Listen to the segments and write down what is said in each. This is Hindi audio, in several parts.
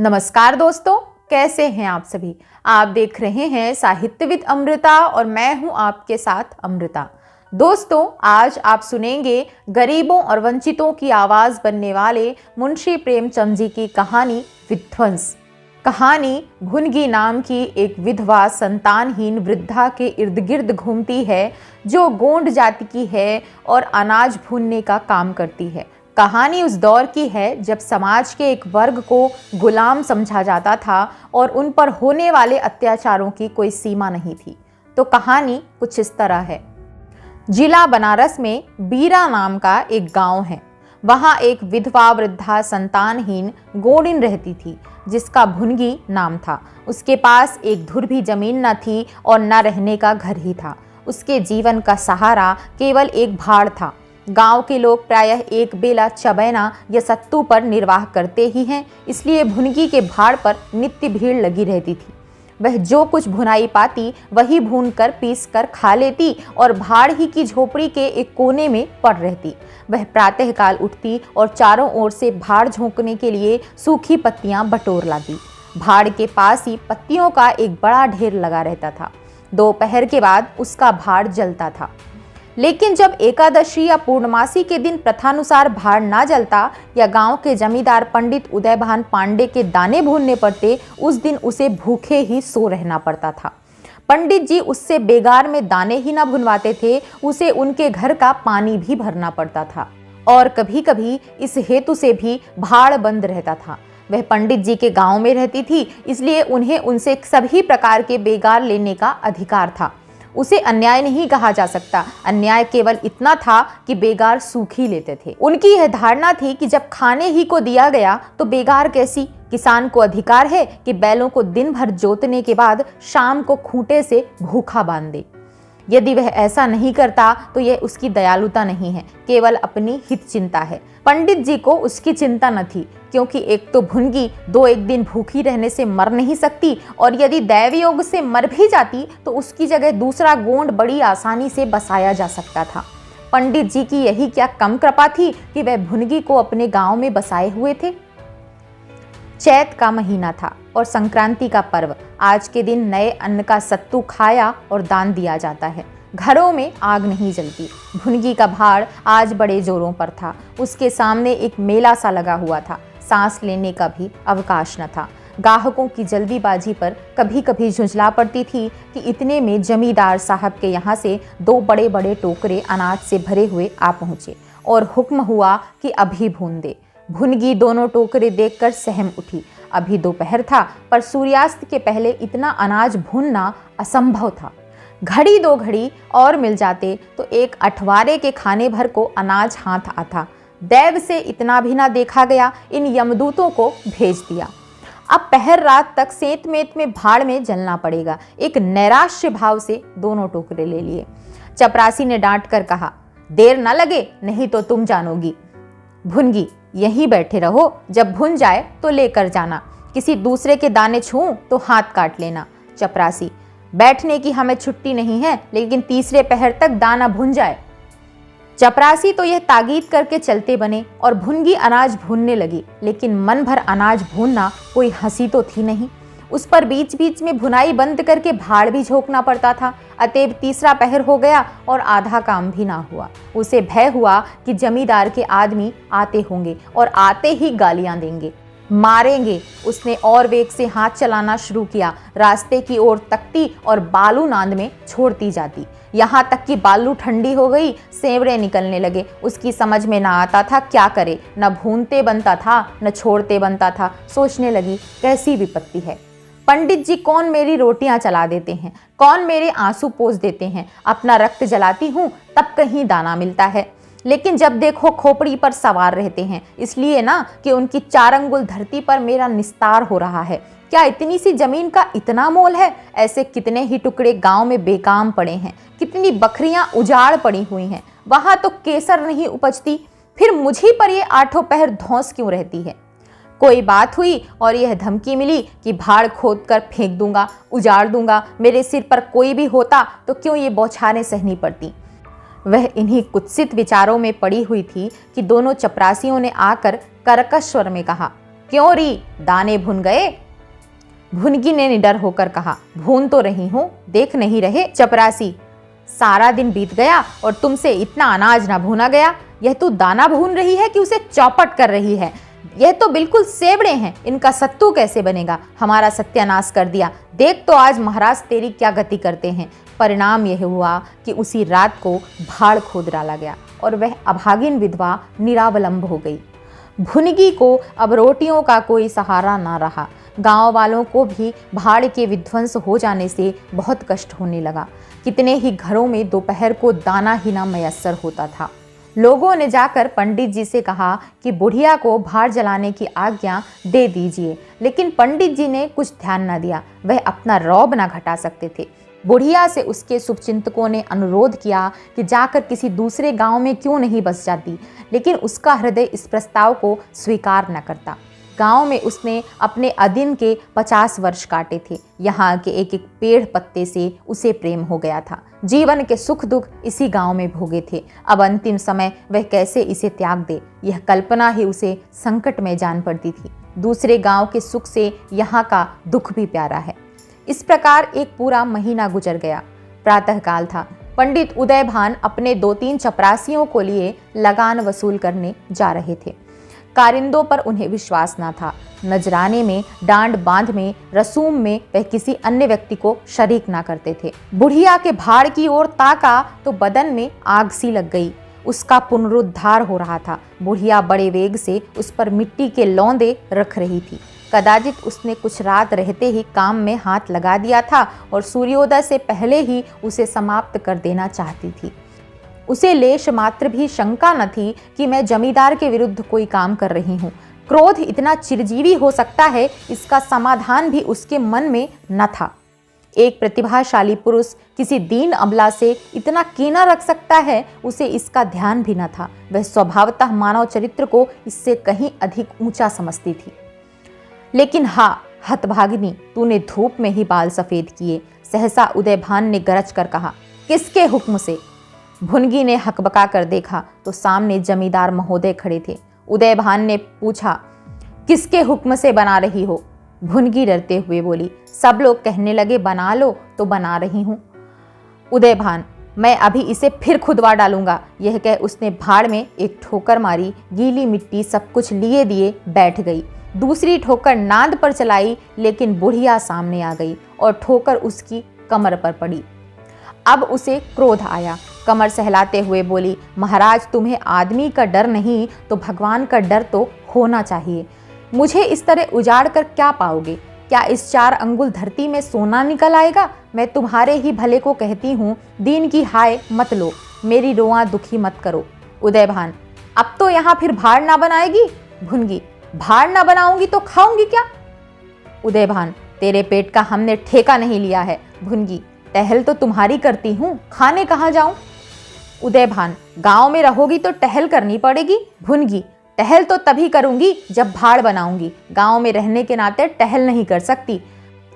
नमस्कार दोस्तों, कैसे हैं आप सभी। आप देख रहे हैं साहित्यविद अमृता और मैं हूं आपके साथ अमृता। दोस्तों, आज आप सुनेंगे गरीबों और वंचितों की आवाज़ बनने वाले मुंशी प्रेमचंद जी की कहानी विध्वंस। कहानी भुनगी नाम की एक विधवा संतानहीन वृद्धा के इर्द गिर्द घूमती है जो गोंड जाति की है और अनाज भूनने का काम करती है। कहानी उस दौर की है जब समाज के एक वर्ग को गुलाम समझा जाता था और उन पर होने वाले अत्याचारों की कोई सीमा नहीं थी। तो कहानी कुछ इस तरह है। जिला बनारस में बीरा नाम का एक गांव है। वहां एक विधवा वृद्धा संतानहीन गोंडिन रहती थी जिसका भुनगी नाम था। उसके पास एक धुर भी जमीन न थी और न रहने का घर ही था। उसके जीवन का सहारा केवल एक भाड़ था। गांव के लोग प्रायः एक बेला चबैना या सत्तू पर निर्वाह करते ही हैं, इसलिए भुनगी के भाड़ पर नित्य भीड़ लगी रहती थी। वह जो कुछ भुनाई पाती वही भून कर पीस कर खा लेती और भाड़ ही की झोपड़ी के एक कोने में पड़ रहती। वह प्रातःकाल उठती और चारों ओर से भाड़ झोंकने के लिए सूखी पत्तियां बटोर लाती। भाड़ के पास ही पत्तियों का एक बड़ा ढेर लगा रहता था। दोपहर के बाद उसका भाड़ जलता था। लेकिन जब एकादशी या पूर्णमासी के दिन प्रथानुसार भाड़ ना जलता या गांव के जमींदार पंडित उदयभान पांडे के दाने भूनने पड़ते, उस दिन उसे भूखे ही सो रहना पड़ता था। पंडित जी उससे बेगार में दाने ही ना भुनवाते थे, उसे उनके घर का पानी भी भरना पड़ता था और कभी कभी इस हेतु से भी भाड़ बंद रहता था। वह पंडित जी के गांव में रहती थी, इसलिए उन्हें उनसे सभी प्रकार के बेगार लेने का अधिकार था। उसे अन्याय नहीं कहा जा सकता। अन्याय केवल इतना था कि बेगार सूख ही लेते थे। उनकी यह धारणा थी कि जब खाने ही को दिया गया तो बेगार कैसी। किसान को अधिकार है कि बैलों को दिन भर जोतने के बाद शाम को खूंटे से भूखा बांध दे। यदि वह ऐसा नहीं करता तो यह उसकी दयालुता नहीं है, केवल अपनी हित चिंता है। पंडित जी को उसकी चिंता न थी, क्योंकि एक तो भुनगी दो एक दिन भूखी रहने से मर नहीं सकती और यदि दैवयोग से मर भी जाती तो उसकी जगह दूसरा गोंड बड़ी आसानी से बसाया जा सकता था। पंडित जी की यही क्या कम कृपा थी कि वह भुनगी को अपने गांव में बसाए हुए थे। चैत का महीना था और संक्रांति का पर्व। आज के दिन नए अन्न का सत्तू खाया और दान दिया जाता है। घरों में आग नहीं जलती। भुनगी का भाड़ आज बड़े जोरों पर था। उसके सामने एक मेला सा लगा हुआ था। सांस लेने का भी अवकाश न था। ग्राहकों की जल्दीबाजी पर कभी कभी झुंझला पड़ती थी कि इतने में जमींदार साहब के यहाँ से दो बड़े बड़े टोकरे अनाज से भरे हुए आ पहुँचे और हुक्म हुआ कि अभी भून दे। भुनगी दोनों टोकरे देखकर सहम उठी। अभी दोपहर था, पर सूर्यास्त के पहले इतना अनाज भूनना असंभव था। घड़ी दो घड़ी और मिल जाते तो एक अठवारे के खाने भर को अनाज हाथ आता। दैव से इतना भी ना देखा गया, इन यमदूतों को भेज दिया। अब पहर रात तक सेंत मेत में भाड़ में जलना पड़ेगा। एक नैराश्य भाव से दोनों टोकरे ले लिए। चपरासी ने डांट कर कहा, देर न लगे नहीं तो तुम जानोगी। भुनगी, यहीं बैठे रहो, जब भुन जाए तो लेकर जाना। किसी दूसरे के दाने छूऊं तो हाथ काट लेना। चपरासी, बैठने की हमें छुट्टी नहीं है, लेकिन तीसरे पहर तक दाना भुन जाए। चपरासी तो यह ताकीद करके चलते बने और भुनगी अनाज भूनने लगी, लेकिन मन भर अनाज भूनना कोई हंसी तो थी नहीं। उस पर बीच बीच में भुनाई बंद करके भाड़ भी झोंकना पड़ता था। अतएव तीसरा पहर हो गया और आधा काम भी ना हुआ। उसे भय हुआ कि जमींदार के आदमी आते होंगे और आते ही गालियां देंगे, मारेंगे। उसने और वेग से हाथ चलाना शुरू किया। रास्ते की ओर तकती और बालू नांद में छोड़ती जाती, यहाँ तक कि बालू ठंडी हो गई, सेवड़े निकलने लगे। उसकी समझ में ना आता था क्या करे। न भूनते बनता था न छोड़ते बनता था। सोचने लगी, कैसी विपत्ति है। पंडित जी कौन मेरी रोटियां चला देते हैं, कौन मेरे आंसू पोंछ देते हैं। अपना रक्त जलाती हूँ तब कहीं दाना मिलता है, लेकिन जब देखो खोपड़ी पर सवार रहते हैं, इसलिए ना कि उनकी 4 अंगुल धरती पर मेरा निस्तार हो रहा है। क्या इतनी सी जमीन का इतना मोल है। ऐसे कितने ही टुकड़े गांव में बेकाम पड़े हैं, कितनी बकरियां उजाड़ पड़ी हुई हैं। वहां तो केसर नहीं उपजती, फिर मुझी पर ये 8 पहर धौंस क्यों रहती है। कोई बात हुई और यह धमकी मिली कि भाड़ खोद कर फेंक दूंगा, उजाड़ दूंगा। मेरे सिर पर कोई भी होता तो क्यों ये बौछारें सहनी पड़ती। वह इन्हीं कुत्सित विचारों में पड़ी हुई थी कि दोनों चपरासियों ने आकर कर्कश स्वर में कहा, क्यों री, दाने भुन गए? भुनगी ने निडर होकर कहा, भून तो रही हूं, देख नहीं रहे? चपरासी, सारा दिन बीत गया और तुमसे इतना अनाज ना भूना गया। यह तू दाना भून रही है कि उसे चौपट कर रही है? यह तो बिल्कुल सेवड़े हैं, इनका सत्तू कैसे बनेगा? हमारा सत्यानाश कर दिया। देख तो आज महाराज तेरी क्या गति करते हैं। परिणाम यह हुआ कि उसी रात को भाड़ खोद डाला गया और वह अभागिन विधवा निरावलंब हो गई। भुनगी को अब रोटियों का कोई सहारा ना रहा। गांव वालों को भी भाड़ के विध्वंस हो जाने से बहुत कष्ट होने लगा। कितने ही घरों में दोपहर को दाना ही ना मयस्सर होता था। लोगों ने जाकर पंडित जी से कहा कि बुढ़िया को भाड़ जलाने की आज्ञा दे दीजिए, लेकिन पंडित जी ने कुछ ध्यान न दिया। वह अपना रौब न घटा सकते थे। बुढ़िया से उसके शुभचिंतकों ने अनुरोध किया कि जाकर किसी दूसरे गांव में क्यों नहीं बस जाती, लेकिन उसका हृदय इस प्रस्ताव को स्वीकार न करता। गांव में उसने अपने अदिन के 50 वर्ष काटे थे। यहाँ के एक एक पेड़ पत्ते से उसे प्रेम हो गया था। जीवन के सुख दुख इसी गांव में भोगे थे। अब अंतिम समय वह कैसे इसे त्याग दे, यह कल्पना ही उसे संकट में जान पड़ती थी। दूसरे गांव के सुख से यहाँ का दुख भी प्यारा है। इस प्रकार एक पूरा महीना गुजर गया। प्रातःकाल था। पंडित उदयभान अपने 2-3 चपरासियों को लिए लगान वसूल करने जा रहे थे। कारिंदों पर उन्हें विश्वास न था। नजराने में, डांड बांध में, रसूम में वह किसी अन्य व्यक्ति को शरीक ना करते थे। बुढ़िया के भाड़ की ओर ताका तो बदन में आग सी लग गई। उसका पुनरुद्धार हो रहा था। बुढ़िया बड़े वेग से उस पर मिट्टी के लौंदे रख रही थी। कदाचित उसने कुछ रात रहते ही काम में हाथ लगा दिया था और सूर्योदय से पहले ही उसे समाप्त कर देना चाहती थी। उसे लेश मात्र भी शंका न थी कि मैं जमींदार के विरुद्ध कोई काम कर रही हूँ। क्रोध इतना चिरजीवी हो सकता है, इसका समाधान भी उसके मन में न था। एक प्रतिभाशाली पुरुष किसी दीन अबला से इतना कीना रख सकता है, उसे इसका ध्यान भी न था। वह स्वभावतः मानव चरित्र को इससे कहीं अधिक ऊंचा समझती थी। लेकिन हाँ हतभागिनी, तूने धूप में ही बाल सफेद किए। सहसा उदयभान ने गरज कर कहा, किसके हुक्म से? भुनगी ने हकबका कर देखा तो सामने जमींदार महोदय खड़े थे। उदयभान ने पूछा, किसके हुक्म से बना रही हो? भुनगी डरते हुए बोली, सब लोग कहने लगे बना लो तो बना रही हूँ। उदयभान, मैं अभी इसे फिर खुदवा डालूंगा। यह कह उसने भाड़ में एक ठोकर मारी। गीली मिट्टी सब कुछ लिए दिए बैठ गई। दूसरी ठोकर नांद पर चलाई, लेकिन बुढ़िया सामने आ गई और ठोकर उसकी कमर पर पड़ी। अब उसे क्रोध आया। कमर सहलाते हुए बोली, महाराज तुम्हें आदमी का डर नहीं तो भगवान का डर तो होना चाहिए। मुझे इस तरह उजाड़ कर क्या पाओगे? क्या इस 4 अंगुल धरती में सोना निकल आएगा? मैं तुम्हारे ही भले को कहती हूँ, दीन की हाय मत लो, मेरी रोआं दुखी मत करो। उदयभान, अब तो यहाँ फिर भाड़ ना बनाएगी? भुनगी, भाड़ ना बनाऊंगी तो खाऊंगी क्या? उदयभान, तेरे पेट का हमने ठेका नहीं लिया है। भुनगी, टहल तो तुम्हारी करती हूँ, खाने कहाँ जाऊं? उदयभान, गांव में रहोगी तो टहल करनी पड़ेगी। भुनगी, टहल तो तभी करूंगी जब भाड़ बनाऊंगी। गांव में रहने के नाते टहल नहीं कर सकती।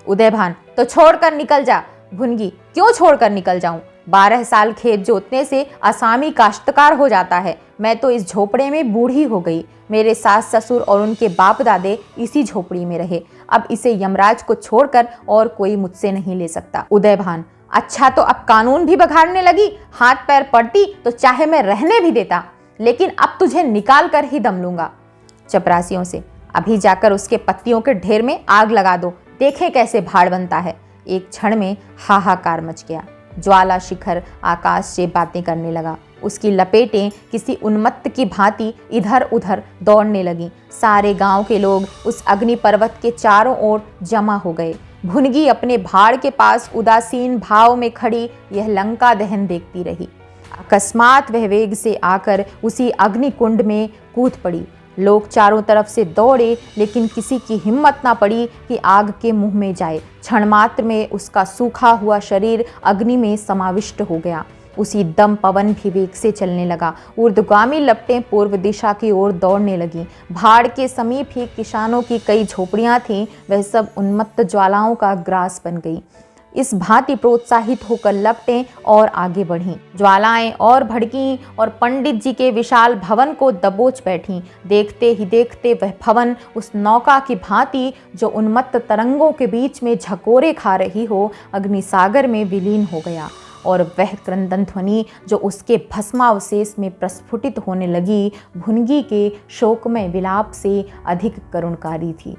उदयभान, तो छोड़कर निकल जा। भुनगी, क्यों छोड़कर निकल जाऊं? 12 साल खेत जोतने से असामी काश्तकार हो जाता है। मैं तो इस झोपड़े में बूढ़ी हो गई। मेरे सास ससुर और उनके बाप दादे इसी झोपड़ी में रहे। अब इसे यमराज को छोड़कर और कोई मुझसे नहीं ले सकता। उदयभान, अच्छा तो अब कानून भी बघाड़ने लगी। हाथ पैर पड़ती तो चाहे मैं रहने भी देता, लेकिन अब तुझे निकाल कर ही दम लूंगा। चपरासियों से, अभी जाकर उसके पत्तियों के ढेर में आग लगा दो, देखें कैसे भाड़ बनता है। एक क्षण में हाहाकार मच गया। ज्वाला शिखर आकाश से बातें करने लगा। उसकी लपेटें किसी उन्मत्त की भांति इधर उधर दौड़ने लगीं। सारे गांव के लोग उस अग्नि पर्वत के चारों ओर जमा हो गए। भुनगी अपने भाड़ के पास उदासीन भाव में खड़ी यह लंका दहन देखती रही। अकस्मात वह वेग से आकर उसी अग्नि कुंड में कूद पड़ी। लोग चारों तरफ से दौड़े, लेकिन किसी की हिम्मत ना पड़ी कि आग के मुंह में जाए। क्षण मात्र में उसका सूखा हुआ शरीर अग्नि में समाविष्ट हो गया। उसी दम पवन भी वेग से चलने लगा। ऊर्ध्वगामी लपटें पूर्व दिशा की ओर दौड़ने लगीं। भाड़ के समीप ही किसानों की कई झोपड़ियां थीं, वह सब उन्मत्त ज्वालाओं का ग्रास बन गई। इस भांति प्रोत्साहित होकर लपटें और आगे बढ़ीं। ज्वालाएं और भड़कीं और पंडित जी के विशाल भवन को दबोच बैठीं। देखते ही देखते वह भवन उस नौका की भांति जो उन्मत्त तरंगों के बीच में झकोरे खा रही हो, अग्निसागर में विलीन हो गया। और वह क्रंदन ध्वनि जो उसके भस्मावशेष में प्रस्फुटित होने लगी, भुनगी के शोकमय विलाप से अधिक करुणकारी थी।